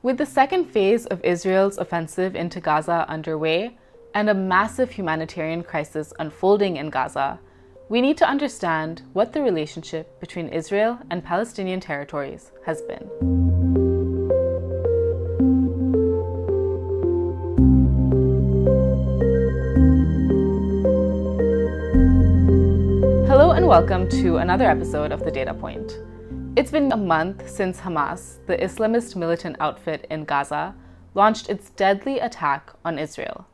With the second phase of Israel's offensive into Gaza underway and a massive humanitarian crisis unfolding in Gaza, we need to understand what the relationship between Israel and Palestinian territories has been. Hello and welcome to another episode of The Data Point. It's been a month since Hamas, the Islamist militant outfit in Gaza, launched its deadly attack on Israel.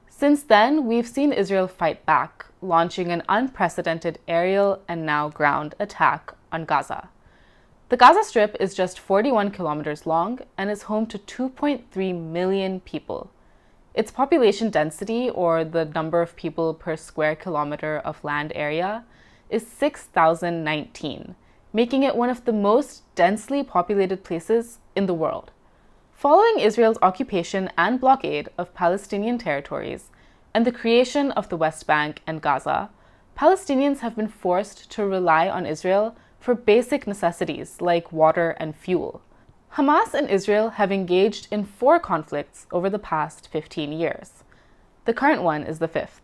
Since then, we've seen Israel fight back, launching an unprecedented aerial and now ground attack on Gaza. The Gaza Strip is just 41 kilometers long and is home to 2.3 million people. Its population density, or the number of people per square kilometer of land area, is 6,019, making it one of the most densely populated places in the world. Following Israel's occupation and blockade of Palestinian territories and the creation of the West Bank and Gaza, Palestinians have been forced to rely on Israel for basic necessities like water and fuel. Hamas and Israel have engaged in 4 conflicts over the past 15 years. The current one is the 5th.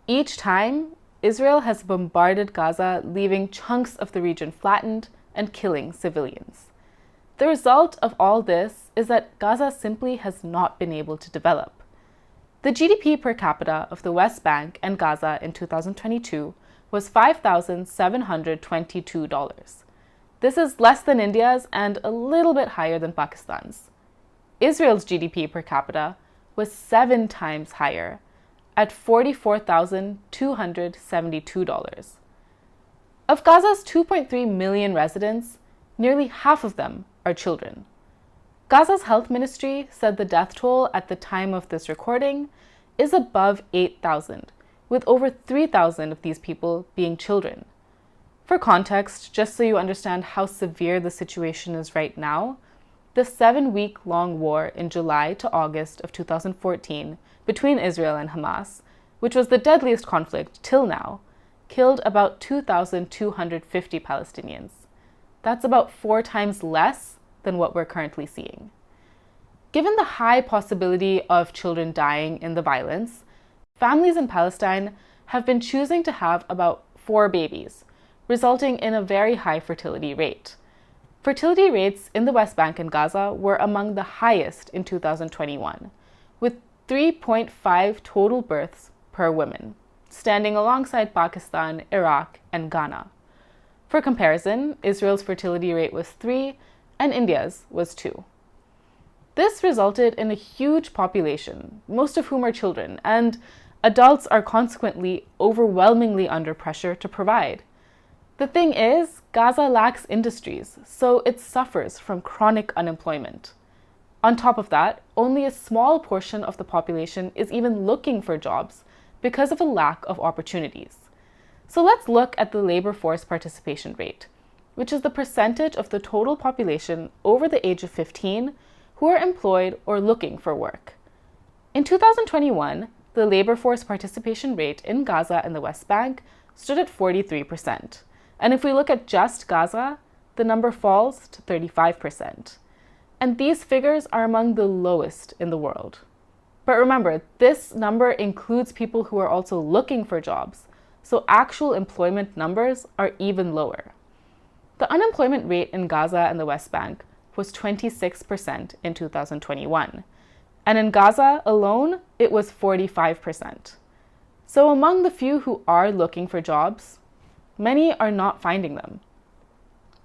Each time, Israel has bombarded Gaza, leaving chunks of the region flattened and killing civilians. The result of all this is that Gaza simply has not been able to develop. The GDP per capita of the West Bank and Gaza in 2022 was $5,722. This is less than India's and a little bit higher than Pakistan's. Israel's GDP per capita was 7 times higher, at $44,272. Of Gaza's 2.3 million residents, nearly half of them are children. Gaza's health ministry said the death toll at the time of this recording is above 8,000, with over 3,000 of these people being children. For context, just so you understand how severe the situation is right now, the 7-week-long war in July to August of 2014 between Israel and Hamas, which was the deadliest conflict till now, killed about 2,250 Palestinians. That's about 4 times less than what we're currently seeing. Given the high possibility of children dying in the violence, families in Palestine have been choosing to have about 4 babies, resulting in a very high fertility rate. Fertility rates in the West Bank and Gaza were among the highest in 2021, with 3.5 total births per woman, standing alongside Pakistan, Iraq, and Ghana. For comparison, Israel's fertility rate was 3 and India's was 2. This resulted in a huge population, most of whom are children, and adults are consequently overwhelmingly under pressure to provide. The thing is, Gaza lacks industries, so it suffers from chronic unemployment. On top of that, only a small portion of the population is even looking for jobs because of a lack of opportunities. So let's look at the labor force participation rate, which is the percentage of the total population over the age of 15 who are employed or looking for work. In 2021, the labor force participation rate in Gaza and the West Bank stood at 43%. And if we look at just Gaza, the number falls to 35%. And these figures are among the lowest in the world. But remember, this number includes people who are also looking for jobs, so actual employment numbers are even lower. The unemployment rate in Gaza and the West Bank was 26% in 2021, and in Gaza alone, it was 45%. So among the few who are looking for jobs, many are not finding them.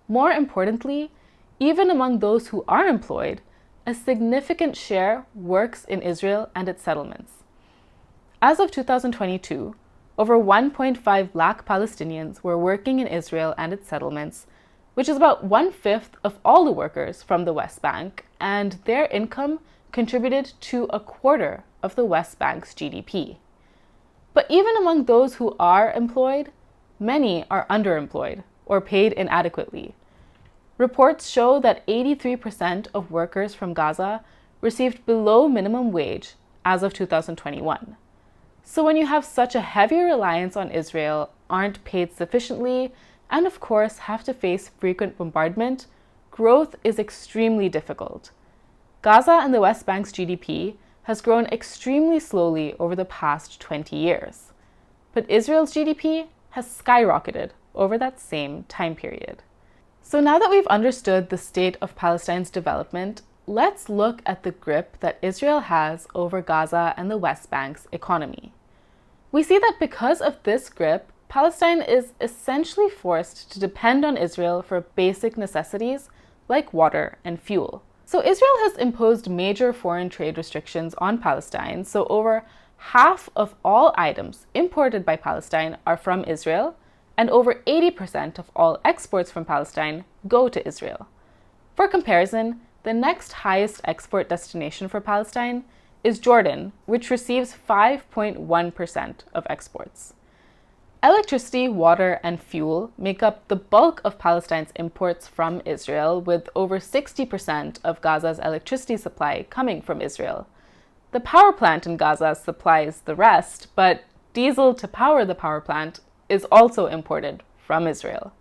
More importantly, even among those who are employed, a significant share works in Israel and its settlements. As of 2022, over 1.5 lakh Palestinians were working in Israel and its settlements, which is about 1/5 of all the workers from the West Bank, and their income contributed to 1/4 of the West Bank's GDP. But even among those who are employed, many are underemployed or paid inadequately. Reports show that 83% of workers from Gaza received below minimum wage as of 2021. So when you have such a heavy reliance on Israel, aren't paid sufficiently, and of course have to face frequent bombardment, growth is extremely difficult. Gaza and the West Bank's GDP has grown extremely slowly over the past 20 years. But Israel's GDP has skyrocketed over that same time period. So now that we've understood the state of Palestine's development, let's look at the grip that Israel has over Gaza and the West Bank's economy. We see that because of this grip, Palestine is essentially forced to depend on Israel for basic necessities like water and fuel. So Israel has imposed major foreign trade restrictions on Palestine, so over half of all items imported by Palestine are from Israel, and over 80% of all exports from Palestine go to Israel. For comparison, the next highest export destination for Palestine is Jordan, which receives 5.1% of exports. Electricity, water, and fuel make up the bulk of Palestine's imports from Israel, with over 60% of Gaza's electricity supply coming from Israel. The power plant in Gaza supplies the rest, but diesel to power the power plant is also imported from Israel.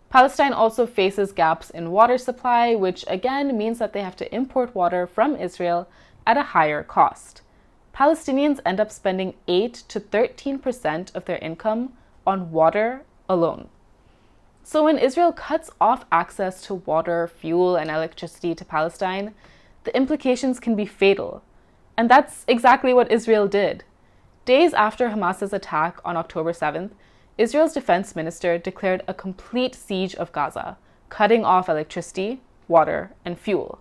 Palestine also faces gaps in water supply, which again means that they have to import water from Israel at a higher cost. Palestinians end up spending 8 to 13% of their income on water alone. So when Israel cuts off access to water, fuel, and electricity to Palestine, the implications can be fatal. And that's exactly what Israel did. Days after Hamas's attack on October 7th, Israel's defense minister declared a complete siege of Gaza, cutting off electricity, water, and fuel.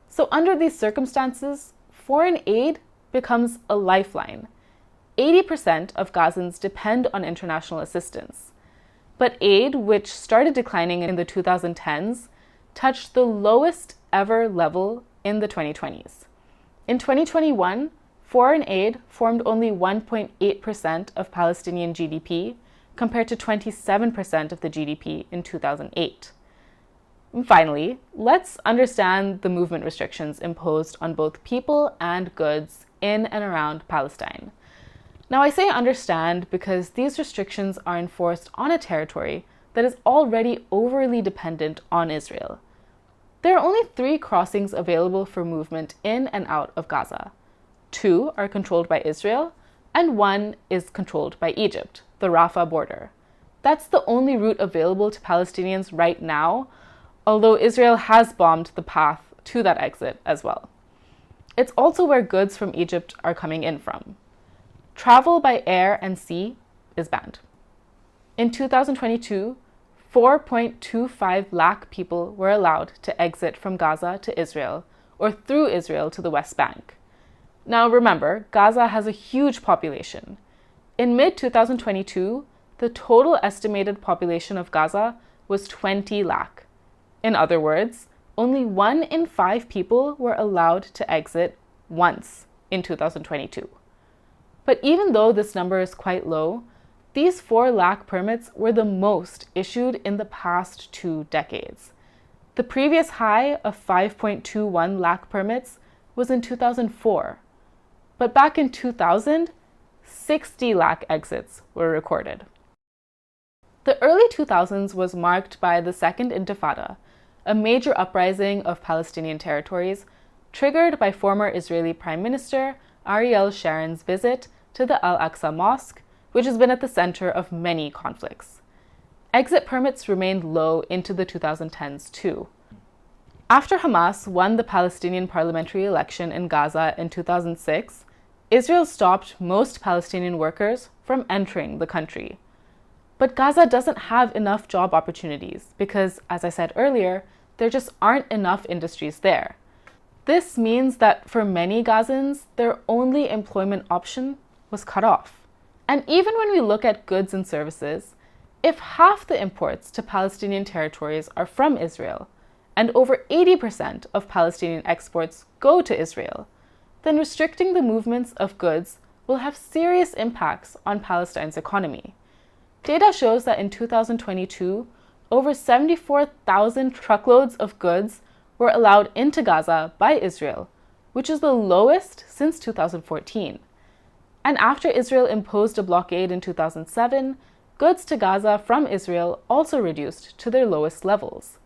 So under these circumstances, foreign aid becomes a lifeline. 80% of Gazans depend on international assistance. But aid, which started declining in the 2010s, touched the lowest ever level in the 2020s. In 2021, foreign aid formed only 1.8% of Palestinian GDP, compared to 27% of the GDP in 2008. And finally, let's understand the movement restrictions imposed on both people and goods in and around Palestine. Now, I say understand because these restrictions are enforced on a territory that is already overly dependent on Israel. There are only 3 crossings available for movement in and out of Gaza. 2 are controlled by Israel, and 1 is controlled by Egypt, the Rafah border. That's the only route available to Palestinians right now, although Israel has bombed the path to that exit as well. It's also where goods from Egypt are coming in from. Travel by air and sea is banned. In 2022, 4.25 lakh people were allowed to exit from Gaza to Israel, or through Israel to the West Bank. Now remember, Gaza has a huge population. In mid-2022, the total estimated population of Gaza was 20 lakh. In other words, only 1 in 5 people were allowed to exit once in 2022. But even though this number is quite low, these 4 lakh permits were the most issued in the past 2 decades. The previous high of 5.21 lakh permits was in 2004. But back in 2000, 60 lakh exits were recorded. The early 2000s was marked by the Second Intifada, a major uprising of Palestinian territories triggered by former Israeli Prime Minister Ariel Sharon's visit to the Al-Aqsa Mosque, which has been at the center of many conflicts. Exit permits remained low into the 2010s too. After Hamas won the Palestinian parliamentary election in Gaza in 2006, Israel stopped most Palestinian workers from entering the country. But Gaza doesn't have enough job opportunities because, as I said earlier, there just aren't enough industries there. This means that for many Gazans, their only employment option was cut off. And even when we look at goods and services, if half the imports to Palestinian territories are from Israel, and over 80% of Palestinian exports go to Israel, then restricting the movements of goods will have serious impacts on Palestine's economy. Data shows that in 2022, over 74,000 truckloads of goods were allowed into Gaza by Israel, which is the lowest since 2014. And after Israel imposed a blockade in 2007, goods to Gaza from Israel also reduced to their lowest levels.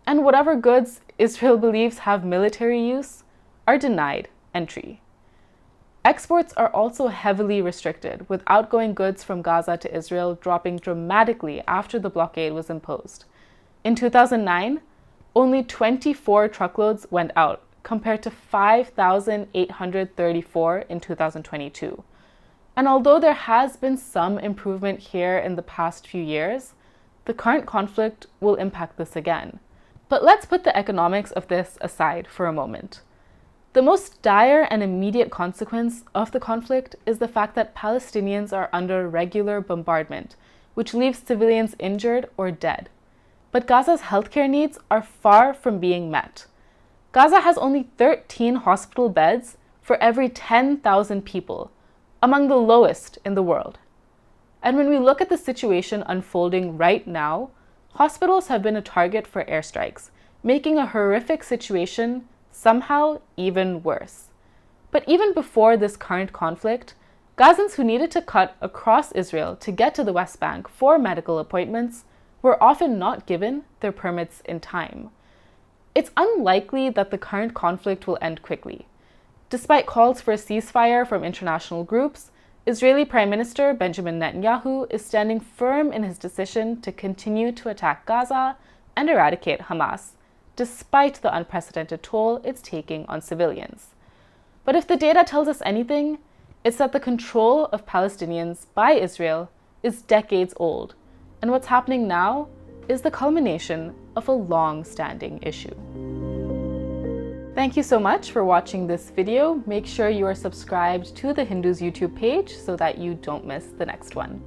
And whatever goods Israel believes have military use are denied entry. Exports are also heavily restricted, with outgoing goods from Gaza to Israel dropping dramatically after the blockade was imposed. In 2009, only 24 truckloads went out, compared to 5,834 in 2022. And although there has been some improvement here in the past few years, the current conflict will impact this again. But let's put the economics of this aside for a moment. The most dire and immediate consequence of the conflict is the fact that Palestinians are under regular bombardment, which leaves civilians injured or dead. But Gaza's healthcare needs are far from being met. Gaza has only 13 hospital beds for every 10,000 people, among the lowest in the world. And when we look at the situation unfolding right now, hospitals have been a target for airstrikes, making a horrific situation somehow even worse. But even before this current conflict, Gazans who needed to cut across Israel to get to the West Bank for medical appointments were often not given their permits in time. It's unlikely that the current conflict will end quickly. Despite calls for a ceasefire from international groups, Israeli Prime Minister Benjamin Netanyahu is standing firm in his decision to continue to attack Gaza and eradicate Hamas, despite the unprecedented toll it's taking on civilians. But if the data tells us anything, it's that the control of Palestinians by Israel is decades old, and what's happening now is the culmination of a long-standing issue. Thank you so much for watching this video. Make sure you are subscribed to the Hindus YouTube page so that you don't miss the next one.